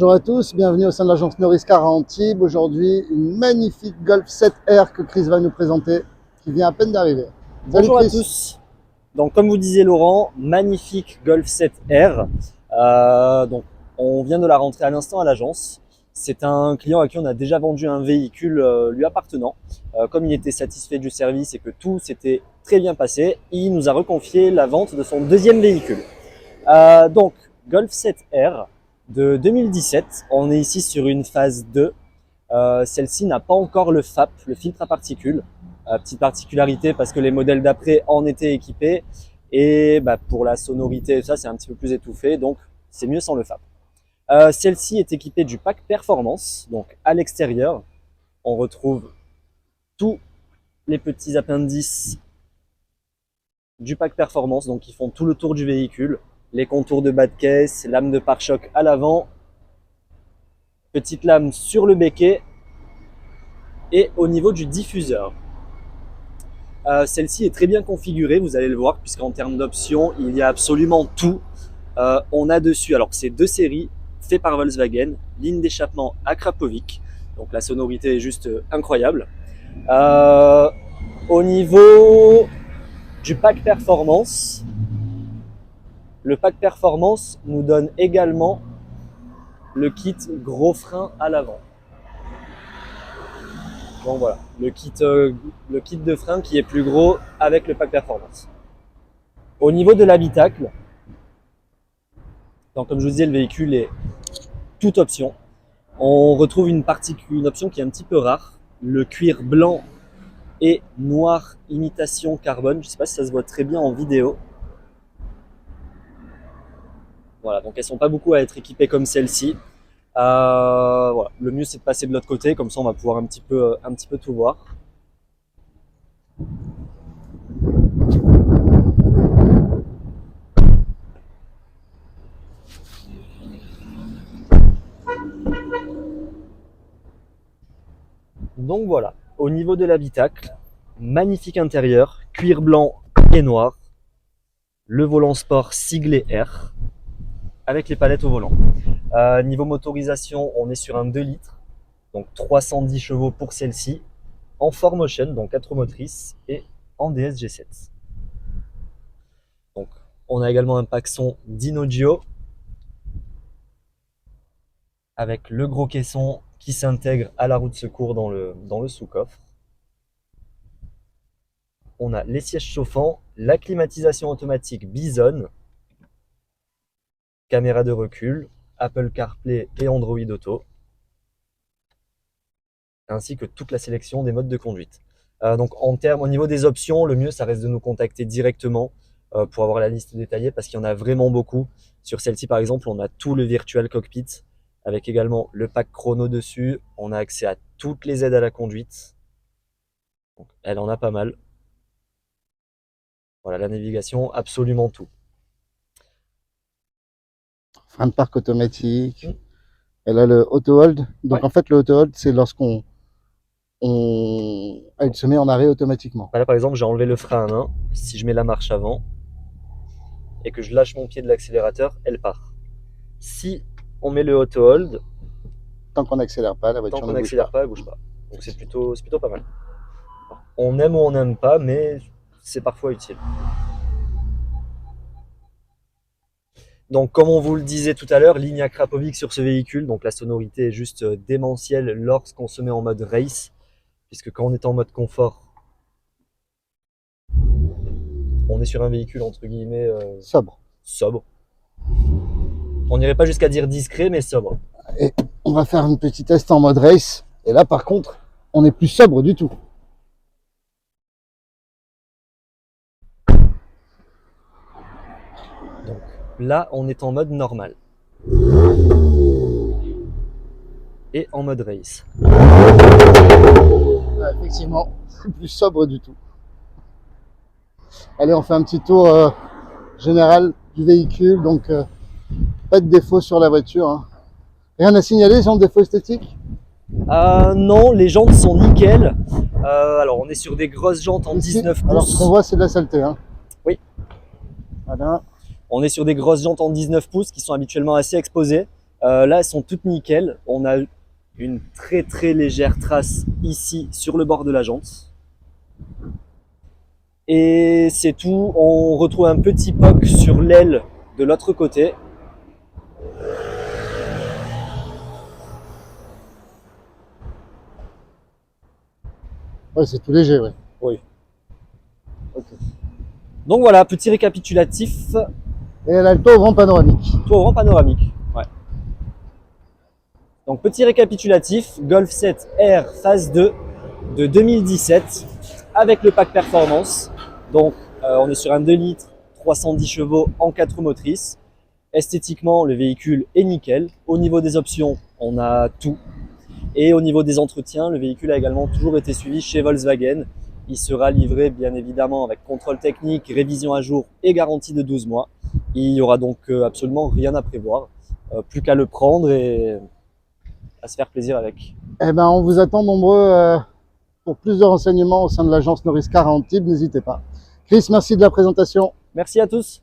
Bonjour à tous, bienvenue au sein de l'agence Noriscar à Antibes. Aujourd'hui, une magnifique Golf 7R que Chris va nous présenter, qui vient à peine d'arriver. Bonjour à Chris. tous. Donc, comme vous disiez Laurent, magnifique Golf 7R. Donc, on vient de la rentrer à l'instant à l'agence. C'est un client à qui on a déjà vendu un véhicule lui appartenant. Comme il était satisfait du service et que tout s'était très bien passé, il nous a reconfié la vente de son deuxième véhicule. Donc, Golf 7R de 2017. On est ici sur une phase 2. Celle-ci n'a pas encore le FAP, le filtre à particules. Petite particularité parce que les modèles d'après en étaient équipés et pour la sonorité, ça c'est un petit peu plus étouffé, donc c'est mieux sans le FAP. Celle-ci est équipée du pack performance, donc à l'extérieur, on retrouve tous les petits appendices du pack performance, donc qui font tout le tour du véhicule, les contours de bas de caisse, lame de pare-choc à l'avant, petite lame sur le béquet et au niveau du diffuseur. Celle-ci est très bien configurée, vous allez le voir, puisqu'en termes d'options, il y a absolument tout. On a dessus, alors c'est deux séries, fait par Volkswagen, ligne d'échappement à Krapovic, donc la sonorité est juste incroyable. Au niveau du pack performance, le pack performance nous donne également le kit gros frein à l'avant. Donc voilà, le kit de frein qui est plus gros avec le pack performance. Au niveau de l'habitacle, donc comme je vous disais, le véhicule est toute option. On retrouve une option qui est un petit peu rare, le cuir blanc et noir imitation carbone. Je ne sais pas si ça se voit très bien en vidéo. Voilà, donc elles sont pas beaucoup à être équipées comme celle-ci. Voilà. Le mieux c'est de passer de l'autre côté, comme ça on va pouvoir un petit peu tout voir. Donc voilà, au niveau de l'habitacle, magnifique intérieur, cuir blanc et noir, le volant sport siglé R, avec les palettes au volant. Niveau motorisation, on est sur un 2 litres, donc 310 chevaux pour celle-ci, en 4Motion, donc 4 motrices, et en DSG7. Donc, on a également un pack son d'Inaudio, avec le gros caisson qui s'intègre à la roue de secours dans le sous-coffre. On a les sièges chauffants, la climatisation automatique Bison, caméra de recul, Apple CarPlay et Android Auto, ainsi que toute la sélection des modes de conduite. Donc au niveau des options, le mieux ça reste de nous contacter directement pour avoir la liste détaillée parce qu'il y en a vraiment beaucoup. Sur celle-ci par exemple, on a tout le virtual cockpit avec également le pack chrono dessus. On a accès à toutes les aides à la conduite. Donc, elle en a pas mal. Voilà, la navigation, absolument tout. Frein de parc automatique. Elle a le auto hold. Donc en fait, le auto hold, c'est lorsqu'on elle se met en arrêt automatiquement. Là par exemple, j'ai enlevé le frein à main. Si je mets la marche avant et que je lâche mon pied de l'accélérateur, elle part. Si on met le auto hold, tant qu'on n'accélère pas, la voiture tant qu'on ne bouge n'accélère pas, elle bouge pas. Donc c'est plutôt pas mal. On aime ou on n'aime pas, mais c'est parfois utile. Donc comme on vous le disait tout à l'heure, ligne à Krapovic sur ce véhicule, donc la sonorité est juste démentielle lorsqu'on se met en mode race, puisque quand on est en mode confort, on est sur un véhicule entre guillemets sobre. On n'irait pas jusqu'à dire discret, mais sobre. Et on va faire un petit test en mode race, et là par contre, on n'est plus sobre du tout. Donc là, on est en mode normal. Et en mode race. Effectivement, c'est plus sobre du tout. Allez, on fait un petit tour général du véhicule, donc pas de défaut sur la voiture. Hein. Rien à signaler sur le défaut esthétique? Non, les jantes sont nickel. Alors on est sur des grosses jantes en Ici, 19 pouces. alors ce qu'on voit, c'est de la saleté. Hein. Oui. Voilà. On est sur des grosses jantes en 19 pouces qui sont habituellement assez exposées. Là, elles sont toutes nickel. On a une très très légère trace ici sur le bord de la jante. Et c'est tout. On retrouve un petit poc sur l'aile de l'autre côté. Ouais, c'est tout léger, ouais. Oui. Okay. Donc voilà, petit récapitulatif. Et elle a le toit ouvrant panoramique. Toit ouvrant panoramique. Ouais. Donc petit récapitulatif, Golf 7 R phase 2 de 2017 avec le pack performance. Donc on est sur un 2 litres, 310 chevaux en 4 roues motrices. Esthétiquement, le véhicule est nickel. Au niveau des options, on a tout. Et au niveau des entretiens, le véhicule a également toujours été suivi chez Volkswagen. Il sera livré bien évidemment avec contrôle technique, révision à jour et garantie de 12 mois. Il n'y aura donc absolument rien à prévoir. Plus qu'à le prendre et à se faire plaisir avec. Eh ben, on vous attend nombreux pour plus de renseignements au sein de l'agence Norris Car à Antibes. N'hésitez pas. Chris, merci de la présentation. Merci à tous.